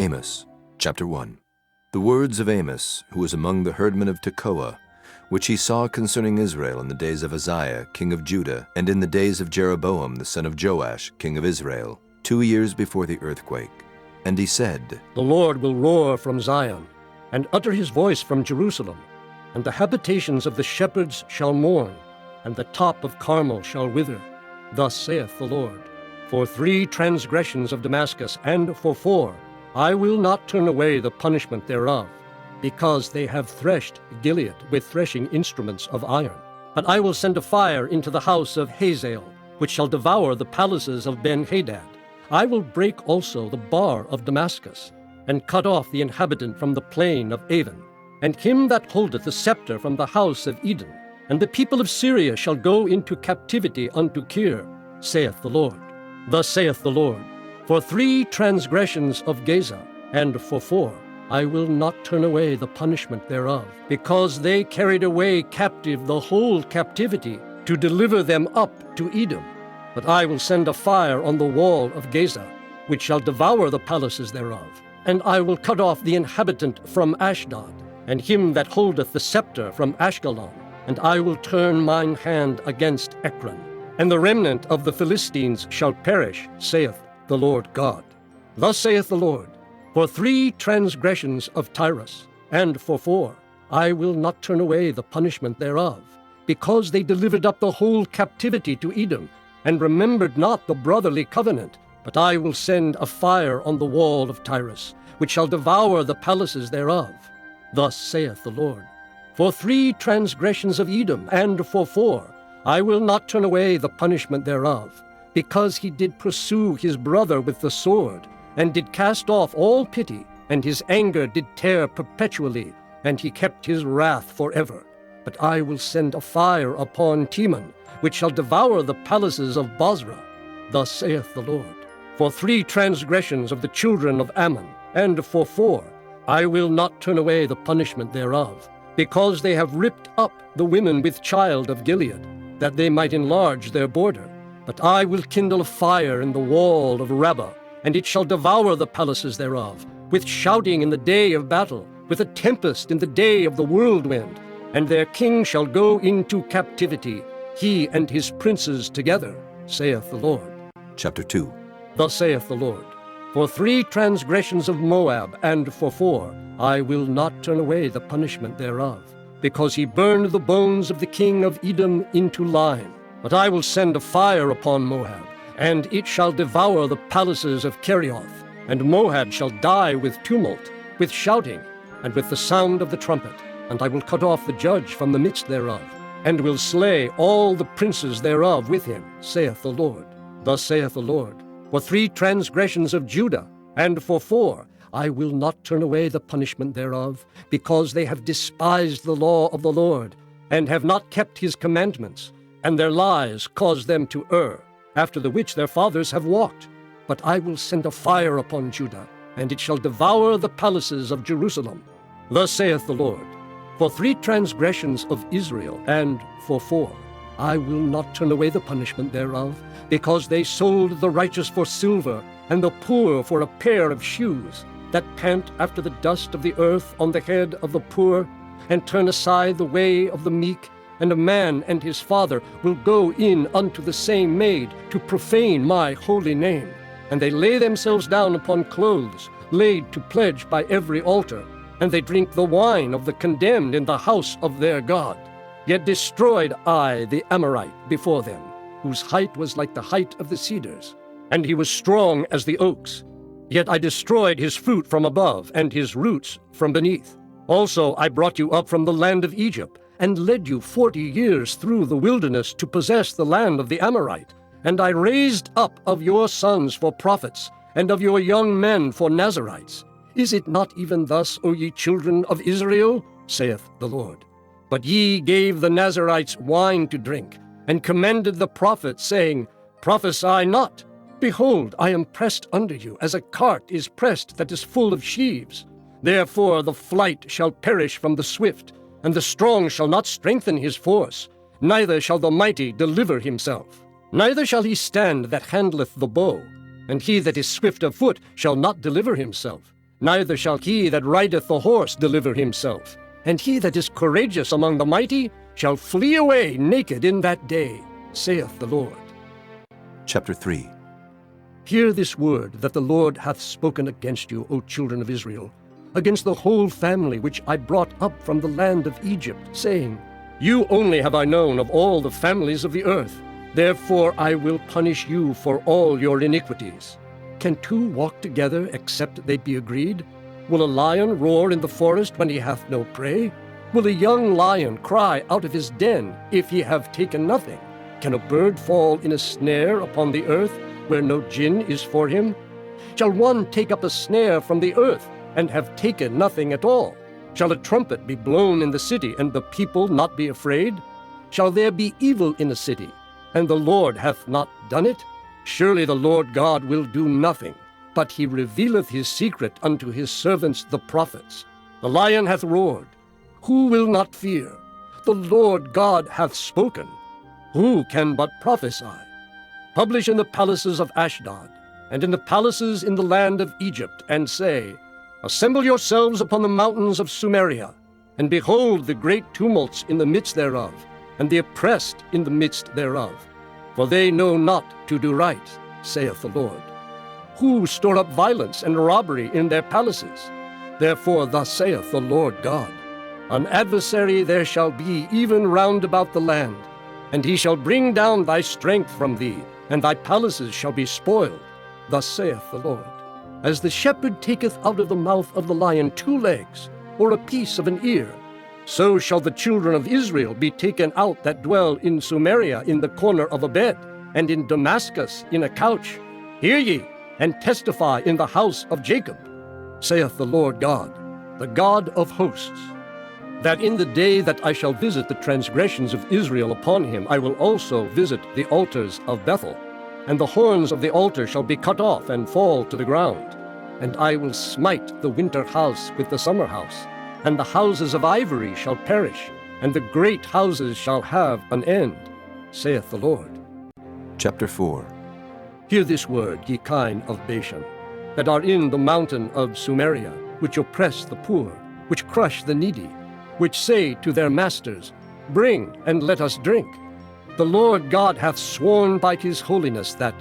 Amos, chapter 1. The words of Amos, who was among the herdmen of Tekoa, which he saw concerning Israel in the days of Uzziah, king of Judah, and in the days of Jeroboam the son of Joash, king of Israel, 2 years before the earthquake. And he said, The Lord will roar from Zion, and utter his voice from Jerusalem, and the habitations of the shepherds shall mourn, and the top of Carmel shall wither. Thus saith the Lord, For 3 transgressions of Damascus, and for 4, I will not turn away the punishment thereof, because they have threshed Gilead with threshing instruments of iron. But I will send a fire into the house of Hazael, which shall devour the palaces of Ben-Hadad. I will break also the bar of Damascus, and cut off the inhabitant from the plain of Avon, and him that holdeth the scepter from the house of Eden. And the people of Syria shall go into captivity unto Kir, saith the Lord. Thus saith the Lord, For 3 transgressions of Gaza, and for 4, I will not turn away the punishment thereof, because they carried away captive the whole captivity, to deliver them up to Edom. But I will send a fire on the wall of Gaza, which shall devour the palaces thereof. And I will cut off the inhabitant from Ashdod, and him that holdeth the scepter from Ashkelon. And I will turn mine hand against Ekron. And the remnant of the Philistines shall perish, saith the Lord God. Thus saith the Lord, For 3 transgressions of Tyrus, and for 4, I will not turn away the punishment thereof, because they delivered up the whole captivity to Edom, and remembered not the brotherly covenant. But I will send a fire on the wall of Tyrus, which shall devour the palaces thereof. Thus saith the Lord, For 3 transgressions of Edom, and for 4, I will not turn away the punishment thereof, because he did pursue his brother with the sword, and did cast off all pity, and his anger did tear perpetually, and he kept his wrath forever. But I will send a fire upon Teman, which shall devour the palaces of Bozrah. Thus saith the Lord, For 3 transgressions of the children of Ammon, and for 4, I will not turn away the punishment thereof, because they have ripped up the women with child of Gilead, that they might enlarge their border. But I will kindle a fire in the wall of Rabbah, and it shall devour the palaces thereof, with shouting in the day of battle, with a tempest in the day of the whirlwind. And their king shall go into captivity, he and his princes together, saith the Lord. Chapter 2. Thus saith the Lord, For 3 transgressions of Moab, and for 4, I will not turn away the punishment thereof, because he burned the bones of the king of Edom into lime. But I will send a fire upon Moab, and it shall devour the palaces of Kerioth. And Moab shall die with tumult, with shouting, and with the sound of the trumpet. And I will cut off the judge from the midst thereof, and will slay all the princes thereof with him, saith the Lord. Thus saith the Lord, For 3 transgressions of Judah, and for 4, I will not turn away the punishment thereof, because they have despised the law of the Lord, and have not kept his commandments, and their lies caused them to err, after the which their fathers have walked. But I will send a fire upon Judah, and it shall devour the palaces of Jerusalem. Thus saith the Lord, For 3 transgressions of Israel, and for 4, I will not turn away the punishment thereof, because they sold the righteous for silver, and the poor for a pair of shoes, that pant after the dust of the earth on the head of the poor, and turn aside the way of the meek. And a man and his father will go in unto the same maid, to profane my holy name. And they lay themselves down upon clothes, laid to pledge by every altar, and they drink the wine of the condemned in the house of their God. Yet destroyed I the Amorite before them, whose height was like the height of the cedars, and he was strong as the oaks. Yet I destroyed his fruit from above, and his roots from beneath. Also I brought you up from the land of Egypt, and led you 40 years through the wilderness to possess the land of the Amorite. And I raised up of your sons for prophets, and of your young men for Nazarites. Is it not even thus, O ye children of Israel? Saith the Lord. But ye gave the Nazarites wine to drink, and commanded the prophets, saying, Prophesy not. Behold, I am pressed under you, as a cart is pressed that is full of sheaves. Therefore the flight shall perish from the swift, and the strong shall not strengthen his force, neither shall the mighty deliver himself. Neither shall he stand that handleth the bow, and he that is swift of foot shall not deliver himself. Neither shall he that rideth the horse deliver himself, and he that is courageous among the mighty shall flee away naked in that day, saith the Lord. Chapter 3. Hear this word that the Lord hath spoken against you, O children of Israel, against the whole family which I brought up from the land of Egypt, saying, You only have I known of all the families of the earth. Therefore I will punish you for all your iniquities. Can two walk together except they be agreed? Will a lion roar in the forest when he hath no prey? Will a young lion cry out of his den if he have taken nothing? Can a bird fall in a snare upon the earth where no gin is for him? Shall one take up a snare from the earth and have taken nothing at all? Shall a trumpet be blown in the city, and the people not be afraid? Shall there be evil in a city, and the Lord hath not done it? Surely the Lord God will do nothing, but he revealeth his secret unto his servants the prophets. The lion hath roared. Who will not fear? The Lord God hath spoken. Who can but prophesy? Publish in the palaces of Ashdod, and in the palaces in the land of Egypt, and say, Assemble yourselves upon the mountains of Sumeria, and behold the great tumults in the midst thereof, and the oppressed in the midst thereof. For they know not to do right, saith the Lord. Who store up violence and robbery in their palaces? Therefore thus saith the Lord God, An adversary there shall be even round about the land, and he shall bring down thy strength from thee, and thy palaces shall be spoiled. Thus saith the Lord. As the shepherd taketh out of the mouth of the lion 2 legs, or a piece of an ear, so shall the children of Israel be taken out that dwell in Sumeria in the corner of a bed, and in Damascus in a couch. Hear ye, and testify in the house of Jacob, saith the Lord God, the God of hosts, that in the day that I shall visit the transgressions of Israel upon him, I will also visit the altars of Bethel, and the horns of the altar shall be cut off and fall to the ground. And I will smite the winter house with the summer house, and the houses of ivory shall perish, and the great houses shall have an end, saith the Lord. Chapter 4. Hear this word, ye kine of Bashan, that are in the mountain of Sumeria, which oppress the poor, which crush the needy, which say to their masters, Bring, and let us drink. The Lord God hath sworn by his holiness that,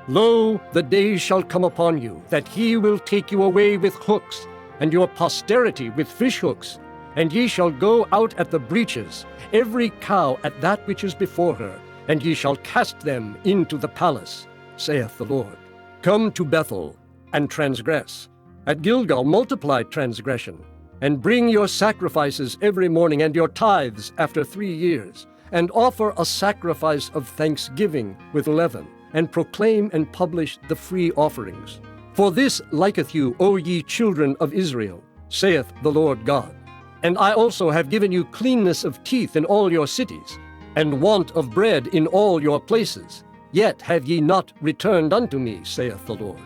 Lo, the days shall come upon you, that he will take you away with hooks, and your posterity with fish hooks, and ye shall go out at the breaches, every cow at that which is before her, and ye shall cast them into the palace, saith the Lord. Come to Bethel, and transgress. At Gilgal multiply transgression, and bring your sacrifices every morning, and your tithes after 3 years, and offer a sacrifice of thanksgiving with leaven, and proclaim and publish the free offerings. For this liketh you, O ye children of Israel, saith the Lord God. And I also have given you cleanness of teeth in all your cities, and want of bread in all your places. Yet have ye not returned unto me, saith the Lord.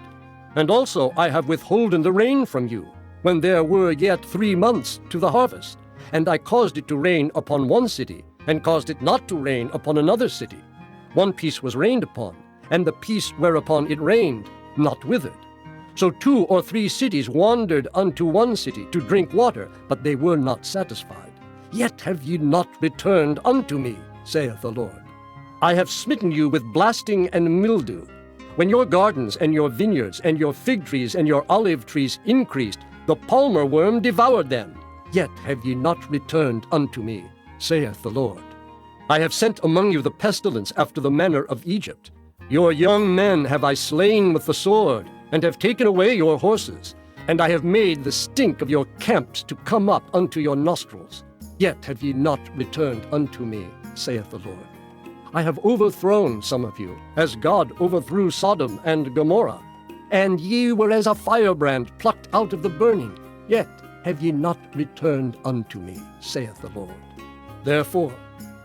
And also I have withholden the rain from you, when there were yet 3 months to the harvest. And I caused it to rain upon one city, and caused it not to rain upon another city. One piece was rained upon, and the piece whereupon it rained not withered. So 2 or 3 cities wandered unto one city to drink water, but they were not satisfied. Yet have ye not returned unto me, saith the Lord. I have smitten you with blasting and mildew. When your gardens and your vineyards and your fig trees and your olive trees increased, the palmer worm devoured them. Yet have ye not returned unto me, saith the Lord. I have sent among you the pestilence after the manner of Egypt. Your young men have I slain with the sword, and have taken away your horses, and I have made the stink of your camps to come up unto your nostrils. Yet have ye not returned unto me, saith the Lord. I have overthrown some of you, as God overthrew Sodom and Gomorrah. And ye were as a firebrand plucked out of the burning. Yet have ye not returned unto me, saith the Lord. Therefore,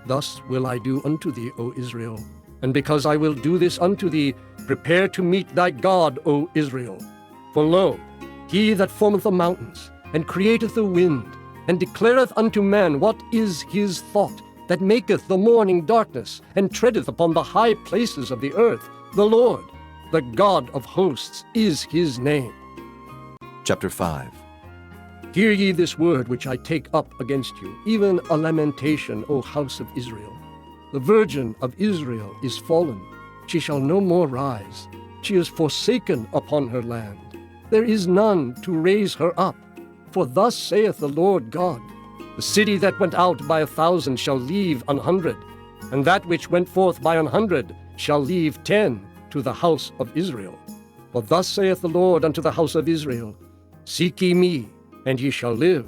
thus will I do unto thee, O Israel. And because I will do this unto thee, prepare to meet thy God, O Israel. For lo, he that formeth the mountains, and createth the wind, and declareth unto man what is his thought, that maketh the morning darkness, and treadeth upon the high places of the earth, the Lord, the God of hosts, is his name. Chapter 5. Hear ye this word which I take up against you, even a lamentation, O house of Israel. The virgin of Israel is fallen. She shall no more rise. She is forsaken upon her land. There is none to raise her up. For thus saith the Lord God, the city that went out by 1,000 shall leave 100, and that which went forth by 100 shall leave 10 to the house of Israel. For thus saith the Lord unto the house of Israel, Seek ye me, and ye shall live.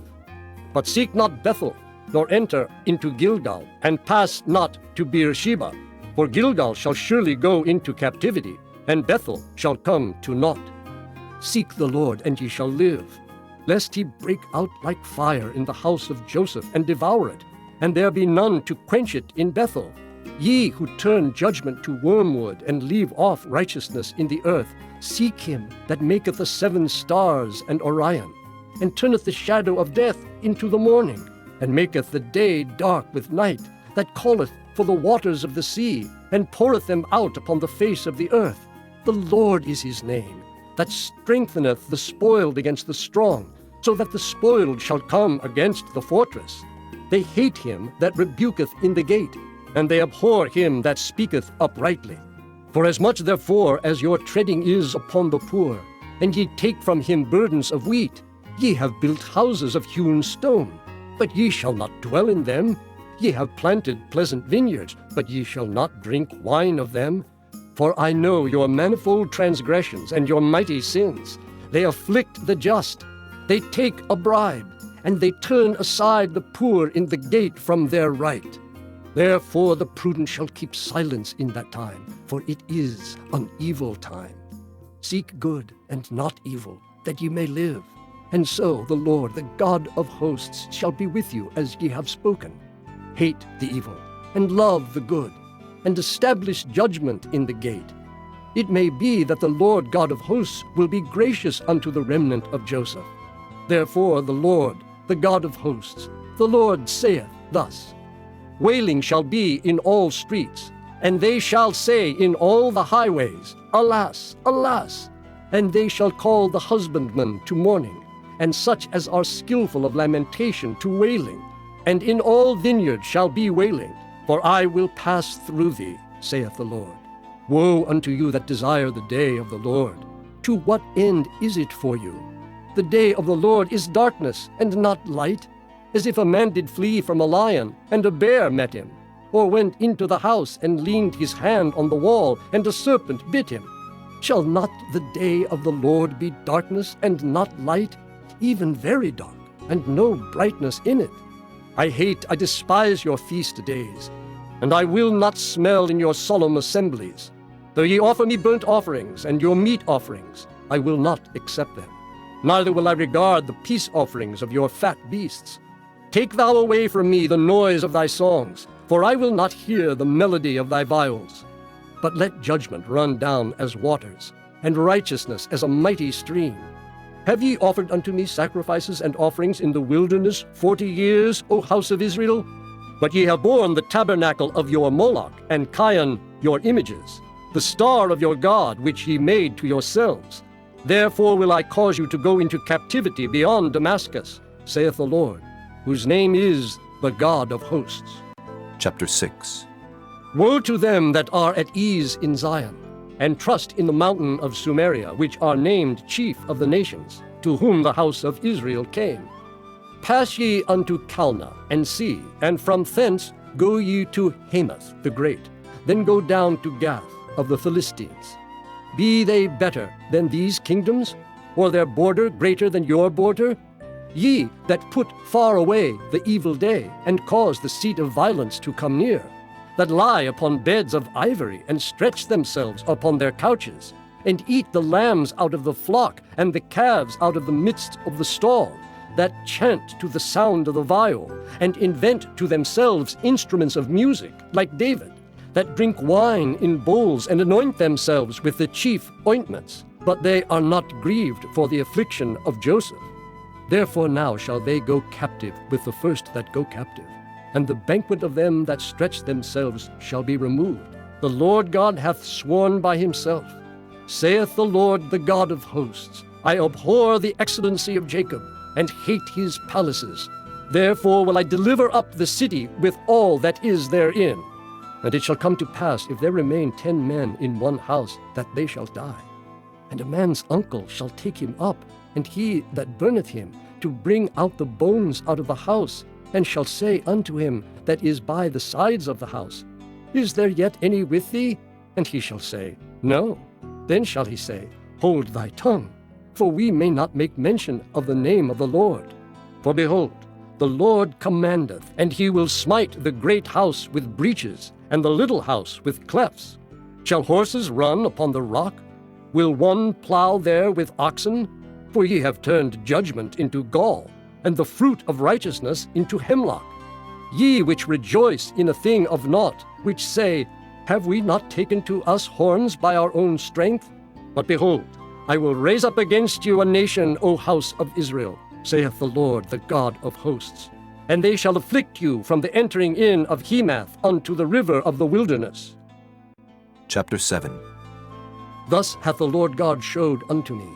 But seek not Bethel, nor enter into Gilgal, and pass not to Beersheba. For Gilgal shall surely go into captivity, and Bethel shall come to naught. Seek the Lord, and ye shall live, lest he break out like fire in the house of Joseph, and devour it, and there be none to quench it in Bethel. Ye who turn judgment to wormwood, and leave off righteousness in the earth, seek him that maketh the 7 stars and Orion, and turneth the shadow of death into the morning, and maketh the day dark with night, that calleth for the waters of the sea, and poureth them out upon the face of the earth. The Lord is his name, that strengtheneth the spoiled against the strong, so that the spoiled shall come against the fortress. They hate him that rebuketh in the gate, and they abhor him that speaketh uprightly. For as much therefore as your treading is upon the poor, and ye take from him burdens of wheat, ye have built houses of hewn stone, but ye shall not dwell in them. Ye have planted pleasant vineyards, but ye shall not drink wine of them. For I know your manifold transgressions and your mighty sins. They afflict the just. They take a bribe, and they turn aside the poor in the gate from their right. Therefore the prudent shall keep silence in that time, for it is an evil time. Seek good and not evil, that ye may live. And so the Lord, the God of hosts, shall be with you as ye have spoken. Hate the evil, and love the good, and establish judgment in the gate. It may be that the Lord God of hosts will be gracious unto the remnant of Joseph. Therefore the Lord, the God of hosts, the Lord saith thus, Wailing shall be in all streets, and they shall say in all the highways, Alas, alas! And they shall call the husbandman to mourning, and such as are skillful of lamentation to wailing. And in all vineyards shall be wailing, for I will pass through thee, saith the Lord. Woe unto you that desire the day of the Lord! To what end is it for you? The day of the Lord is darkness, and not light, as if a man did flee from a lion, and a bear met him, or went into the house, and leaned his hand on the wall, and a serpent bit him. Shall not the day of the Lord be darkness, and not light, even very dark, and no brightness in it? I despise your feast days, and I will not smell in your solemn assemblies. Though ye offer me burnt offerings, and your meat offerings, I will not accept them. Neither will I regard the peace offerings of your fat beasts. Take thou away from me the noise of thy songs, for I will not hear the melody of thy viols. But let judgment run down as waters, and righteousness as a mighty stream. Have ye offered unto me sacrifices and offerings in the wilderness 40 years, O house of Israel? But ye have borne the tabernacle of your Moloch, and Chion your images, the star of your God which ye made to yourselves. Therefore will I cause you to go into captivity beyond Damascus, saith the Lord, whose name is the God of hosts. Chapter 6. Woe to them that are at ease in Zion, and trust in the mountain of Sumeria, which are named chief of the nations, to whom the house of Israel came. Pass ye unto Calneh, and see, and from thence go ye to Hamath the great, then go down to Gath of the Philistines. Be they better than these kingdoms, or their border greater than your border? Ye that put far away the evil day, and cause the seat of violence to come near, that lie upon beds of ivory, and stretch themselves upon their couches, and eat the lambs out of the flock, and the calves out of the midst of the stall, that chant to the sound of the viol, and invent to themselves instruments of music, like David, that drink wine in bowls, and anoint themselves with the chief ointments, but they are not grieved for the affliction of Joseph. Therefore now shall they go captive with the first that go captive, and the banquet of them that stretch themselves shall be removed. The Lord God hath sworn by himself, saith the Lord, the God of hosts, I abhor the excellency of Jacob, and hate his palaces. Therefore will I deliver up the city with all that is therein. And it shall come to pass, if there remain 10 men in one house, that they shall die. And a man's uncle shall take him up, and he that burneth him, to bring out the bones out of the house, and shall say unto him that is by the sides of the house, Is there yet any with thee? And he shall say, No. Then shall he say, Hold thy tongue, for we may not make mention of the name of the Lord. For behold, the Lord commandeth, and he will smite the great house with breaches, and the little house with clefts. Shall horses run upon the rock? Will one plow there with oxen? For ye have turned judgment into gall, and the fruit of righteousness into hemlock. Ye which rejoice in a thing of naught, which say, Have we not taken to us horns by our own strength? But behold, I will raise up against you a nation, O house of Israel, saith the Lord, the God of hosts. And they shall afflict you from the entering in of Hemath unto the river of the wilderness. Chapter 7. Thus hath the Lord God showed unto me,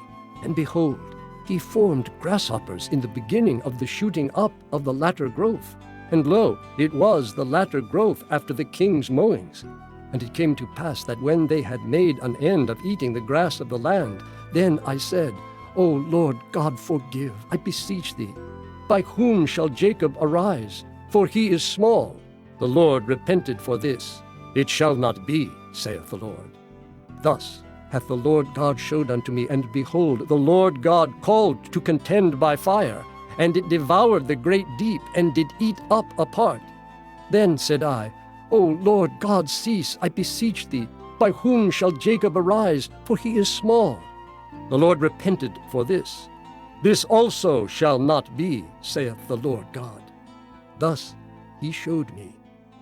and behold, he formed grasshoppers in the beginning of the shooting up of the latter growth. And lo, it was the latter growth after the king's mowings. And it came to pass that when they had made an end of eating the grass of the land, then I said, O Lord God, forgive, I beseech thee. By whom shall Jacob arise? For he is small. The Lord repented for this. It shall not be, saith the Lord. Thus hath the Lord God showed unto me, and behold, the Lord God called to contend by fire, and it devoured the great deep, and did eat up a part. Then said I, O Lord God, cease, I beseech thee. By whom shall Jacob arise? For he is small. The Lord repented for this. This also shall not be, saith the Lord God. Thus he showed me,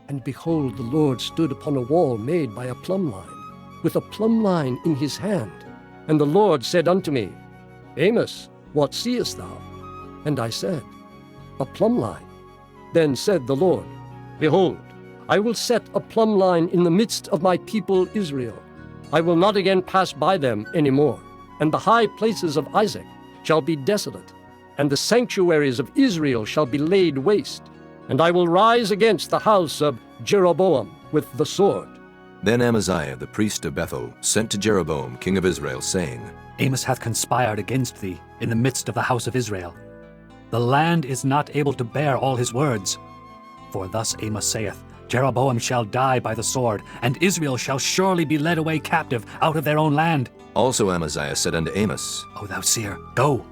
and behold, the Lord stood upon a wall made by a plumb line, with a plumb line in his hand. And the Lord said unto me, Amos, what seest thou? And I said, A plumb line. Then said the Lord, Behold, I will set a plumb line in the midst of my people Israel. I will not again pass by them any more. And the high places of Isaac shall be desolate, and the sanctuaries of Israel shall be laid waste. And I will rise against the house of Jeroboam with the sword. Then Amaziah the priest of Bethel sent to Jeroboam king of Israel, saying, Amos hath conspired against thee in the midst of the house of Israel. The land is not able to bear all his words. For thus Amos saith, Jeroboam shall die by the sword, and Israel shall surely be led away captive out of their own land. Also Amaziah said unto Amos, O thou seer, go,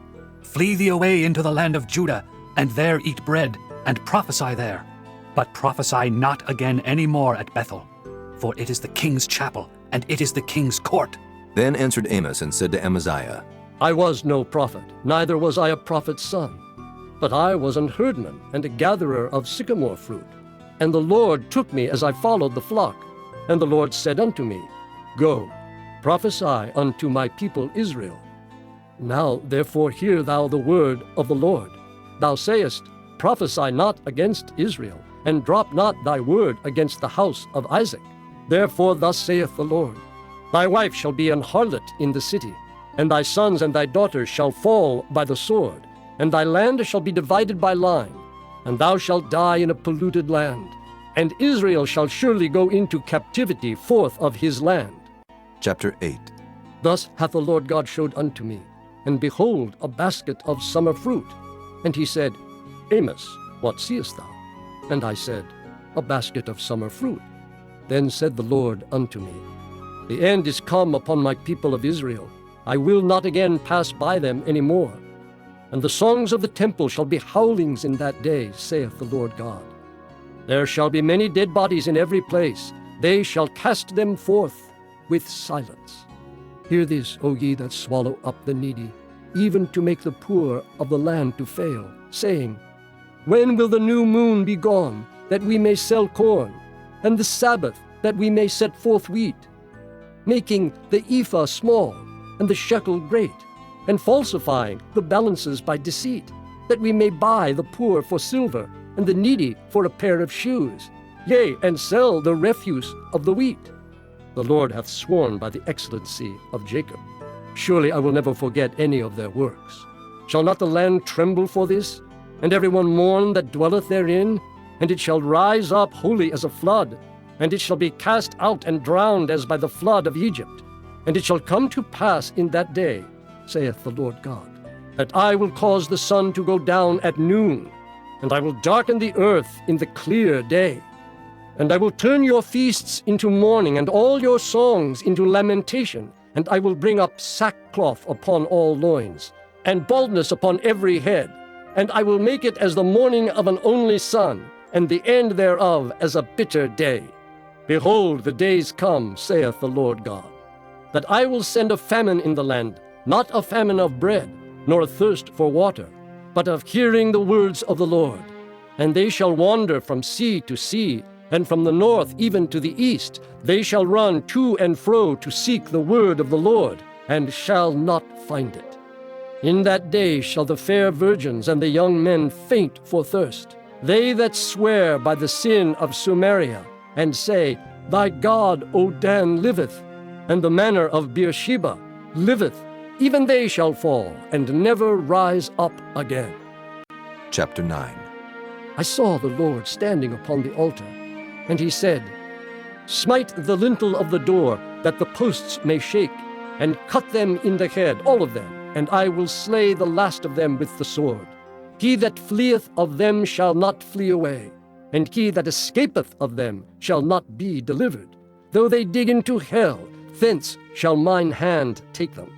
flee thee away into the land of Judah, and there eat bread, and prophesy there. But prophesy not again any more at Bethel, for it is the king's chapel, and it is the king's court. Then answered Amos and said to Amaziah, I was no prophet, neither was I a prophet's son. But I was an herdman and a gatherer of sycamore fruit. And the Lord took me as I followed the flock. And the Lord said unto me, Go, prophesy unto my people Israel. Now therefore hear thou the word of the Lord. Thou sayest, Prophesy not against Israel, and drop not thy word against the house of Isaac. Therefore thus saith the Lord, Thy wife shall be an harlot in the city, and thy sons and thy daughters shall fall by the sword, and thy land shall be divided by line, and thou shalt die in a polluted land, and Israel shall surely go into captivity forth of his land. Chapter 8. Thus hath the Lord God showed unto me, and behold, a basket of summer fruit. And he said, Amos, what seest thou? And I said, A basket of summer fruit. Then said the Lord unto me, The end is come upon my people of Israel. I will not again pass by them any more. And the songs of the temple shall be howlings in that day, saith the Lord God. There shall be many dead bodies in every place. They shall cast them forth with silence. Hear this, O ye that swallow up the needy, even to make the poor of the land to fail, saying, When will the new moon be gone, that we may sell corn, and the Sabbath, that we may set forth wheat, making the ephah small, and the shekel great, and falsifying the balances by deceit, that we may buy the poor for silver, and the needy for a pair of shoes, yea, and sell the refuse of the wheat. The Lord hath sworn by the excellency of Jacob. Surely I will never forget any of their works. Shall not the land tremble for this, and everyone mourn that dwelleth therein? And it shall rise up wholly as a flood, and it shall be cast out and drowned as by the flood of Egypt. And it shall come to pass in that day, saith the Lord God, that I will cause the sun to go down at noon, and I will darken the earth in the clear day. And I will turn your feasts into mourning, and all your songs into lamentation, and I will bring up sackcloth upon all loins, and baldness upon every head. And I will make it as the mourning of an only son, and the end thereof as a bitter day. Behold, the days come, saith the Lord God, that I will send a famine in the land, not a famine of bread, nor a thirst for water, but of hearing the words of the Lord. And they shall wander from sea to sea, and from the north even to the east. They shall run to and fro to seek the word of the Lord, and shall not find it. In that day shall the fair virgins and the young men faint for thirst, they that swear by the sin of Samaria, and say, Thy God, O Dan, liveth, and the manner of Beersheba liveth. Even they shall fall, and never rise up again. Chapter 9. I saw the Lord standing upon the altar, and he said, Smite the lintel of the door, that the posts may shake, and cut them in the head, all of them, and I will slay the last of them with the sword. He that fleeth of them shall not flee away, and he that escapeth of them shall not be delivered. Though they dig into hell, thence shall mine hand take them.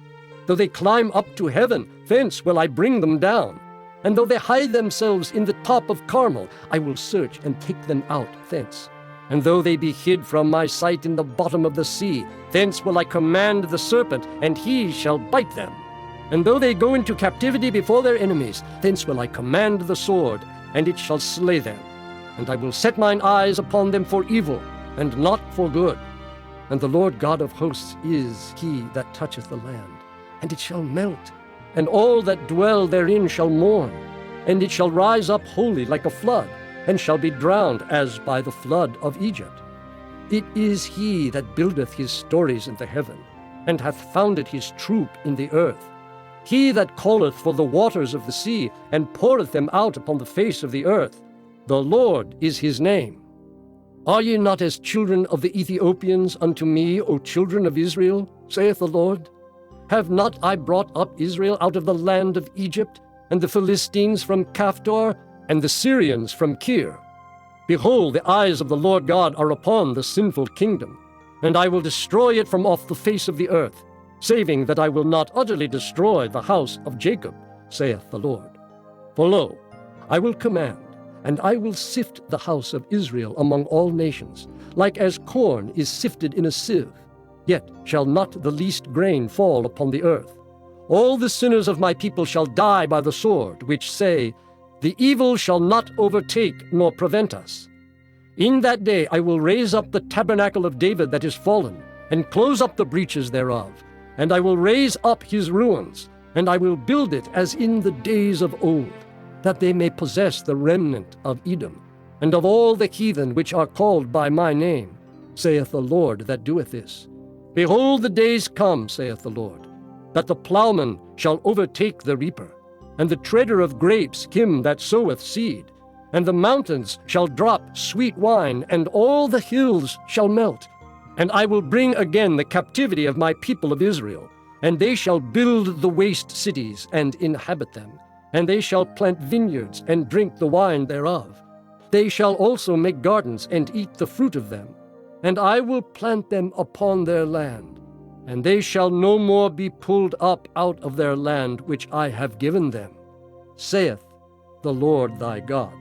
Though they climb up to heaven, thence will I bring them down. And though they hide themselves in the top of Carmel, I will search and take them out thence. And though they be hid from my sight in the bottom of the sea, thence will I command the serpent, and he shall bite them. And though they go into captivity before their enemies, thence will I command the sword, and it shall slay them. And I will set mine eyes upon them for evil, and not for good. And the Lord God of hosts is he that toucheth the land, and it shall melt, and all that dwell therein shall mourn, and it shall rise up wholly like a flood, and shall be drowned as by the flood of Egypt. It is he that buildeth his stories in the heaven, and hath founded his troop in the earth. He that calleth for the waters of the sea, and poureth them out upon the face of the earth. The Lord is his name. Are ye not as children of the Ethiopians unto me, O children of Israel, saith the Lord? Have not I brought up Israel out of the land of Egypt, and the Philistines from Caphtor, and the Syrians from Kir? Behold, the eyes of the Lord God are upon the sinful kingdom, and I will destroy it from off the face of the earth, saving that I will not utterly destroy the house of Jacob, saith the Lord. For lo, I will command, and I will sift the house of Israel among all nations, like as corn is sifted in a sieve. Yet shall not the least grain fall upon the earth. All the sinners of my people shall die by the sword, which say, The evil shall not overtake nor prevent us. In that day I will raise up the tabernacle of David that is fallen, and close up the breaches thereof. And I will raise up his ruins, and I will build it as in the days of old, that they may possess the remnant of Edom, and of all the heathen which are called by my name, saith the Lord that doeth this. Behold, the days come, saith the Lord, that the plowman shall overtake the reaper, and the treader of grapes him that soweth seed. And the mountains shall drop sweet wine, and all the hills shall melt. And I will bring again the captivity of my people of Israel, and they shall build the waste cities and inhabit them. And they shall plant vineyards and drink the wine thereof. They shall also make gardens and eat the fruit of them. And I will plant them upon their land, and they shall no more be pulled up out of their land which I have given them, saith the Lord thy God.